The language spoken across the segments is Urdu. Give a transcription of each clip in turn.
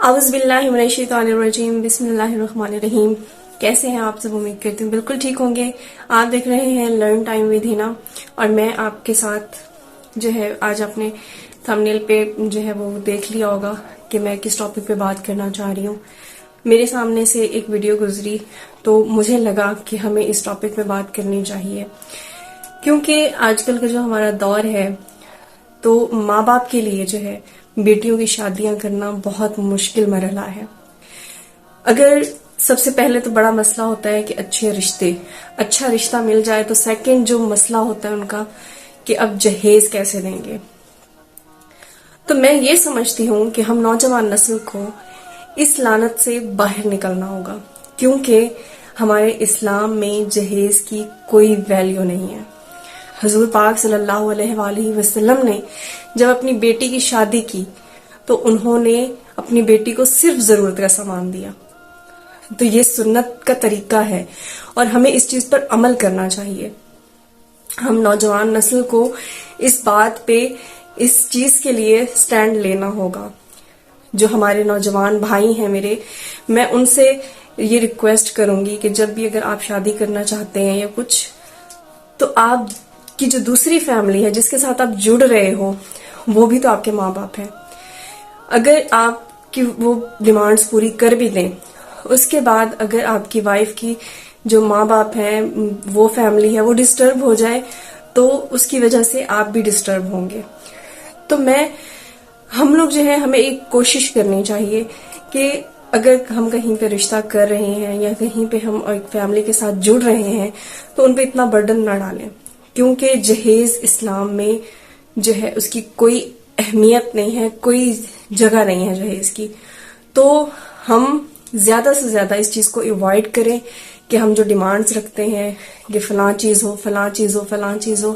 اعوذ باللہ من الشیطان الرجیم، بسم اللہ الرحمن الرحیم۔ کیسے ہیں آپ سب؟ امید کرتی ہوں بالکل ٹھیک ہوں گے۔ آپ دیکھ رہے ہیں لرن ٹائم ود ہینا، اور میں آپ کے ساتھ جو ہے آج اپنے تھمبنیل پہ جو ہے وہ دیکھ لیا ہوگا کہ میں کس ٹاپک پہ بات کرنا چاہ رہی ہوں۔ میرے سامنے سے ایک ویڈیو گزری تو مجھے لگا کہ ہمیں اس ٹاپک پہ بات کرنی چاہیے، کیونکہ آج کل کا جو ہمارا دور ہے تو ماں باپ کے لیے جو ہے بیٹیوں کی شادیاں کرنا بہت مشکل مرحلہ ہے۔ اگر سب سے پہلے تو بڑا مسئلہ ہوتا ہے کہ اچھا رشتہ مل جائے، تو سیکنڈ جو مسئلہ ہوتا ہے ان کا کہ اب جہیز کیسے دیں گے۔ تو میں یہ سمجھتی ہوں کہ ہم نوجوان نسل کو اس لعنت سے باہر نکلنا ہوگا، کیونکہ ہمارے اسلام میں جہیز کی کوئی ویلیو نہیں ہے۔ حضور پاک صلی اللہ علیہ وآلہ وسلم نے جب اپنی بیٹی کی شادی کی تو انہوں نے اپنی بیٹی کو صرف ضرورت کا سامان دیا۔ تو یہ سنت کا طریقہ ہے اور ہمیں اس چیز پر عمل کرنا چاہیے۔ ہم نوجوان نسل کو اس بات پہ اس چیز کے لیے سٹینڈ لینا ہوگا۔ جو ہمارے نوجوان بھائی ہیں میں ان سے یہ ریکویسٹ کروں گی کہ جب بھی اگر آپ شادی کرنا چاہتے ہیں یا کچھ، تو آپ کی جو دوسری فیملی ہے جس کے ساتھ آپ جڑ رہے ہو وہ بھی تو آپ کے ماں باپ ہیں۔ اگر آپ کی وہ ڈیمانڈز پوری کر بھی دیں، اس کے بعد اگر آپ کی وائف کی جو ماں باپ ہیں وہ فیملی ہے وہ ڈسٹرب ہو جائے تو اس کی وجہ سے آپ بھی ڈسٹرب ہوں گے۔ تو ہم لوگ جو ہے ہمیں ایک کوشش کرنی چاہیے کہ اگر ہم کہیں پہ رشتہ کر رہے ہیں یا کہیں پہ ہم ایک فیملی کے ساتھ جڑ رہے ہیں تو ان پہ اتنا برڈن نہ ڈالیں، کیونکہ جہیز اسلام میں جو ہے اس کی کوئی اہمیت نہیں ہے، کوئی جگہ نہیں ہے جہیز کی۔ تو ہم زیادہ سے زیادہ اس چیز کو ایوائڈ کریں کہ ہم جو ڈیمانڈز رکھتے ہیں کہ فلاں چیز ہو فلاں چیز ہو فلاں چیز ہو،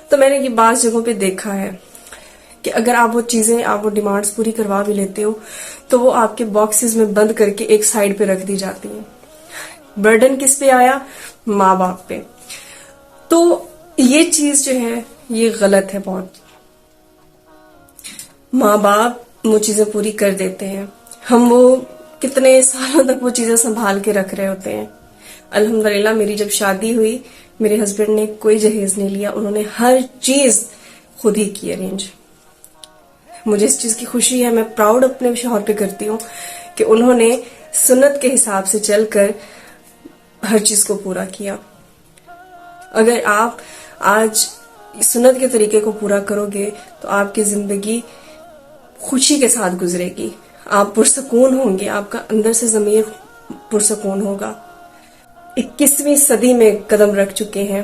تو میں نے یہ بعض جگہوں پہ دیکھا ہے کہ اگر آپ وہ ڈیمانڈز پوری کروا بھی لیتے ہو تو وہ آپ کے باکسز میں بند کر کے ایک سائڈ پہ رکھ دی جاتی ہیں۔ برڈن کس پہ آیا؟ ماں باپ پہ۔ تو یہ چیز جو ہے یہ غلط ہے بہت۔ ماں باپ وہ چیزیں پوری کر دیتے ہیں، ہم وہ کتنے سالوں تک وہ چیزیں سنبھال کے رکھ رہے ہوتے ہیں۔ الحمدللہ میری جب شادی ہوئی میرے ہسبینڈ نے کوئی جہیز نہیں لیا، انہوں نے ہر چیز خود ہی کی ارینج۔ مجھے اس چیز کی خوشی ہے، میں پراؤڈ اپنے شوہر پہ کرتی ہوں کہ انہوں نے سنت کے حساب سے چل کر ہر چیز کو پورا کیا۔ اگر آپ آج سنت کے طریقے کو پورا کرو گے تو آپ کی زندگی خوشی کے ساتھ گزرے گی، آپ پرسکون ہوں گے، آپ کا اندر سے ضمیر پرسکون ہوگا۔ 21ویں صدی میں قدم رکھ چکے ہیں،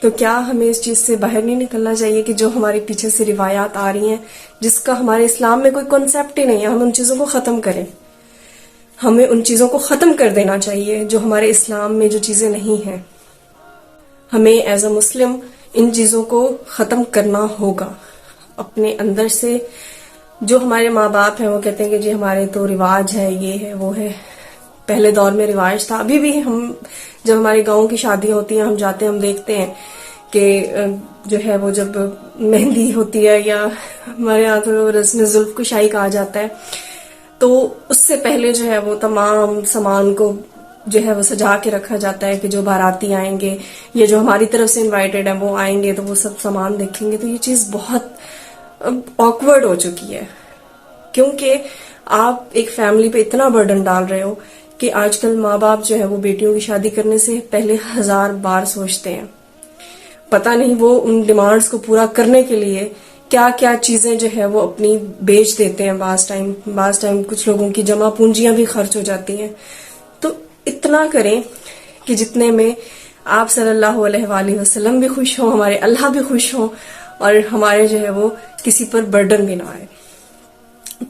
تو کیا ہمیں اس چیز سے باہر نہیں نکلنا چاہیے کہ جو ہمارے پیچھے سے روایات آ رہی ہیں جس کا ہمارے اسلام میں کوئی کنسیپٹ ہی نہیں ہے، ہم ان چیزوں کو ختم کریں۔ ہمیں ان چیزوں کو ختم کر دینا چاہیے جو ہمارے اسلام میں جو چیزیں نہیں ہیں۔ ہمیں ایز اے مسلم ان چیزوں کو ختم کرنا ہوگا اپنے اندر سے۔ جو ہمارے ماں باپ ہیں وہ کہتے ہیں کہ جی ہمارے تو رواج ہے، یہ ہے وہ ہے۔ پہلے دور میں رواج تھا، ابھی بھی ہم جب ہمارے گاؤں کی شادیاں ہوتی ہیں ہم جاتے ہیں، ہم دیکھتے ہیں کہ جو ہے وہ جب مہندی ہوتی ہے یا ہمارے یہاں تو رسم زلف کشائی کہا جاتا ہے، تو اس سے پہلے جو ہے وہ تمام سامان کو جو ہے وہ سجا کے رکھا جاتا ہے کہ جو باراتی آئیں گے یا جو ہماری طرف سے انوائٹڈ ہیں وہ آئیں گے تو وہ سب سامان دیکھیں گے۔ تو یہ چیز بہت آکورڈ ہو چکی ہے، کیونکہ آپ ایک فیملی پہ اتنا برڈن ڈال رہے ہو کہ آج کل ماں باپ جو ہے وہ بیٹیوں کی شادی کرنے سے پہلے 1000 بار سوچتے ہیں۔ پتہ نہیں وہ ان ڈیمانڈز کو پورا کرنے کے لیے کیا کیا چیزیں جو ہے وہ اپنی بیچ دیتے ہیں۔ بعض ٹائم کچھ لوگوں کی جمع پونجیاں بھی خرچ ہو جاتی ہیں۔ تو اتنا کریں کہ جتنے میں آپ صلی اللہ علیہ وآلہ وسلم بھی خوش ہوں، ہمارے اللہ بھی خوش ہوں، اور ہمارے جو ہے وہ کسی پر برڈن بھی نہ آئے۔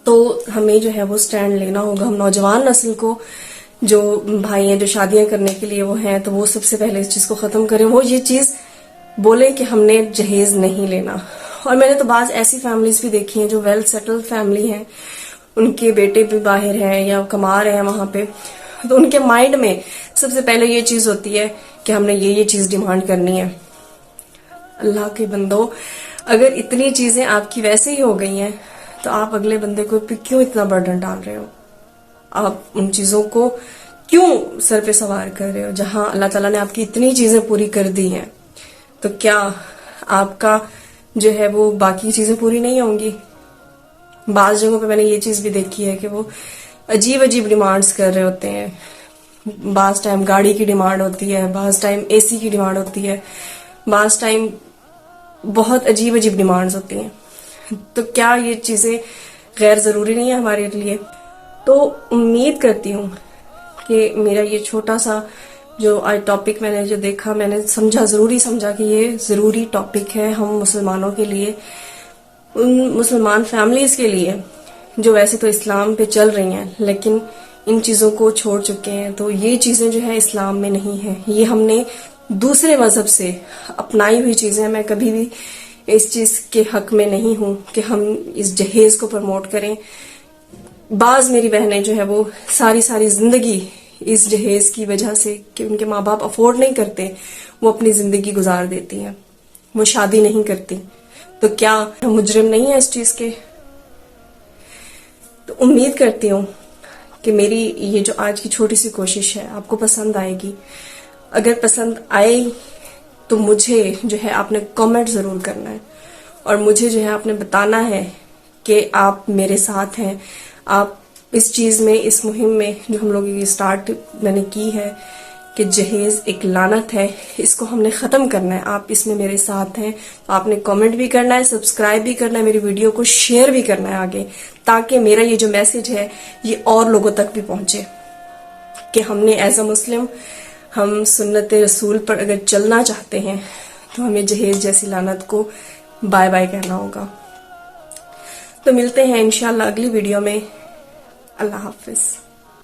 تو ہمیں جو ہے وہ سٹینڈ لینا ہوگا۔ ہم نوجوان نسل کو جو بھائی ہیں جو شادیاں کرنے کے لیے وہ ہیں تو وہ سب سے پہلے اس چیز کو ختم کریں، وہ یہ چیز بولیں کہ ہم نے جہیز نہیں لینا۔ اور میں نے تو بعض ایسی فیملیز بھی دیکھی ہیں جو ویل سیٹل فیملی ہیں، ان کے بیٹے بھی باہر ہیں یا کما رہے ہیں وہاں پہ، تو ان کے مائنڈ میں سب سے پہلے یہ چیز ہوتی ہے کہ ہم نے یہ چیز ڈیمانڈ کرنی ہے۔ اللہ کے بندو، اگر اتنی چیزیں آپ کی ویسے ہی ہو گئی ہیں تو آپ اگلے بندے کو کیوں اتنا برڈن ڈال رہے ہو؟ آپ ان چیزوں کو کیوں سر پہ سوار کر رہے ہو؟ جہاں اللہ تعالیٰ نے آپ کی اتنی چیزیں پوری کر دی ہیں تو کیا آپ کا جو ہے وہ باقی چیزیں پوری نہیں ہوں گی؟ بعض جگہوں پہ میں نے یہ چیز بھی دیکھی ہے کہ وہ عجیب عجیب ڈیمانڈز کر رہے ہوتے ہیں. بعض ٹائم گاڑی کی ڈیمانڈ ہوتی ہے، بعض ٹائم اے سی کی ڈیمانڈ ہوتی ہے، بعض ٹائم بہت عجیب عجیب ڈیمانڈز ہوتی ہیں. تو کیا یہ چیزیں غیر ضروری نہیں ہے ہمارے لیے؟ تو امید کرتی ہوں کہ میرا یہ چھوٹا سا جو آج ٹاپک میں نے جو دیکھا، میں نے ضروری سمجھا کہ یہ ضروری ٹاپک ہے ہم مسلمانوں کے لیے، ان مسلمان فیملیز کے لیے جو ویسے تو اسلام پہ چل رہی ہیں لیکن ان چیزوں کو چھوڑ چکے ہیں. تو یہ چیزیں جو ہے اسلام میں نہیں ہیں، یہ ہم نے دوسرے مذہب سے اپنائی ہوئی چیزیں. میں کبھی بھی اس چیز کے حق میں نہیں ہوں کہ ہم اس جہیز کو پروموٹ کریں. بعض میری بہنیں جو ہے وہ ساری زندگی اس جہیز کی وجہ سے کہ ان کے ماں باپ افورڈ نہیں کرتے، وہ اپنی زندگی گزار دیتی ہیں، وہ شادی نہیں کرتی. تو کیا مجرم نہیں ہے اس چیز کے؟ تو امید کرتی ہوں کہ میری یہ جو آج کی چھوٹی سی کوشش ہے آپ کو پسند آئے گی. اگر پسند آئے تو مجھے جو ہے آپ نے کامنٹ ضرور کرنا ہے اور مجھے جو ہے آپ نے بتانا ہے کہ آپ میرے ساتھ ہیں. آپ اس چیز میں، اس مہم میں جو ہم لوگ یہ سٹارٹ میں نے کی ہے کہ جہیز ایک لعنت ہے، اس کو ہم نے ختم کرنا ہے، آپ اس میں میرے ساتھ ہیں. تو آپ نے کامنٹ بھی کرنا ہے، سبسکرائب بھی کرنا ہے، میری ویڈیو کو شیئر بھی کرنا ہے آگے، تاکہ میرا یہ جو میسج ہے یہ اور لوگوں تک بھی پہنچے کہ ہم نے ایز اے مسلم، ہم سنت رسول پر اگر چلنا چاہتے ہیں تو ہمیں جہیز جیسی لعنت کو بائے بائے کہنا ہوگا. تو ملتے ہیں انشاءاللہ اگلی ویڈیو میں. اللہ حافظ.